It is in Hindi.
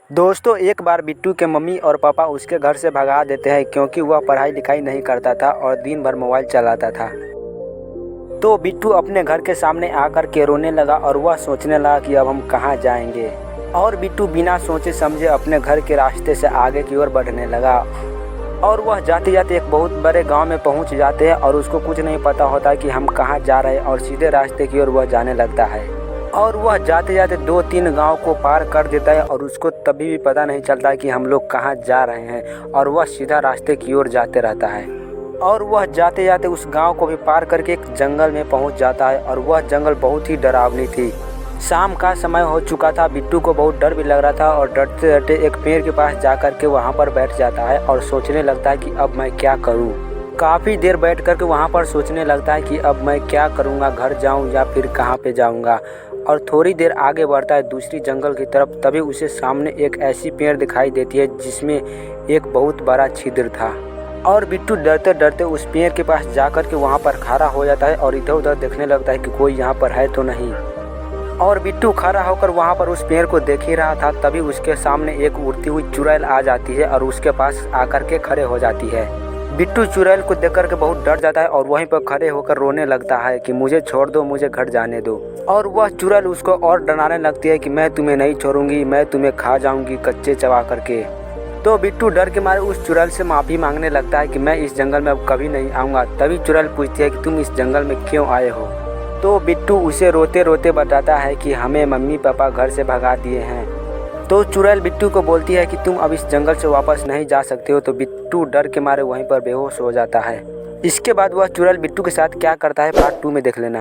दोस्तों, एक बार बिट्टू के मम्मी और पापा उसके घर से भगा देते हैं क्योंकि वह पढ़ाई लिखाई नहीं करता था और दिन भर मोबाइल चलाता था। तो बिट्टू अपने घर के सामने आकर के रोने लगा और वह सोचने लगा कि अब हम कहाँ जाएंगे। और बिट्टू बिना सोचे समझे अपने घर के रास्ते से आगे की ओर बढ़ने लगा। और वह जाते जाते एक बहुत बड़े गांव में पहुंच जाते हैं और उसको कुछ नहीं पता होता कि हम कहाँ जा रहे हैं और सीधे रास्ते की ओर वह जाने लगता है। और वह जाते जाते 2-3 गांव को पार कर देता है और उसको तभी भी पता नहीं चलता कि हम लोग कहाँ जा रहे हैं और वह सीधा रास्ते की ओर जाते रहता है। और वह जाते जाते उस गांव को भी पार करके एक जंगल में पहुंच जाता है और वह जंगल बहुत ही डरावनी थी। शाम का समय हो चुका था। बिट्टू को बहुत डर भी लग रहा था और डरते डरते एक पेड़ के पास जाकर के वहाँ पर बैठ जाता है और सोचने लगता है कि अब मैं क्या करूँ। काफ़ी देर बैठ कर के वहाँ पर सोचने लगता है कि अब मैं क्या करूँगा, घर जाऊँ या फिर कहाँ पे जाऊँगा। और थोड़ी देर आगे बढ़ता है दूसरी जंगल की तरफ। तभी उसे सामने एक ऐसी पेड़ दिखाई देती है जिसमें एक बहुत बड़ा छिद्र था। और बिट्टू डरते डरते उस पेड़ के पास जाकर के वहाँ पर खड़ा हो जाता है और इधर उधर देखने लगता है कि कोई यहाँ पर है तो नहीं। और बिट्टू खड़ा होकर वहाँ पर उस पेड़ को देख ही रहा था। तभी उसके सामने एक उड़ती हुई चुड़ैल आ जाती है और उसके पास आकर के खड़े हो जाती है। बिट्टू चुड़ैल को देख कर के बहुत डर जाता है और वहीं पर खड़े होकर रोने लगता है कि मुझे छोड़ दो, मुझे घर जाने दो। और वह चुड़ैल उसको और डराने लगती है कि मैं तुम्हें नहीं छोड़ूंगी, मैं तुम्हें खा जाऊंगी कच्चे चबा करके। तो बिट्टू डर के मारे उस चुड़ैल से माफ़ी मांगने लगता है कि मैं इस जंगल में अब कभी नहीं आऊँगा। तभी चुड़ैल पूछती है कि तुम इस जंगल में क्यों आए हो। तो बिट्टू उसे रोते रोते बताता है कि हमें मम्मी पापा घर से भगा दिए हैं। तो चुड़ैल बिट्टू को बोलती है कि तुम अब इस जंगल से वापस नहीं जा सकते हो। तो बिट्टू डर के मारे वहीं पर बेहोश हो जाता है। इसके बाद वह चुड़ैल बिट्टू के साथ क्या करता है पार्ट 2 में देख लेना।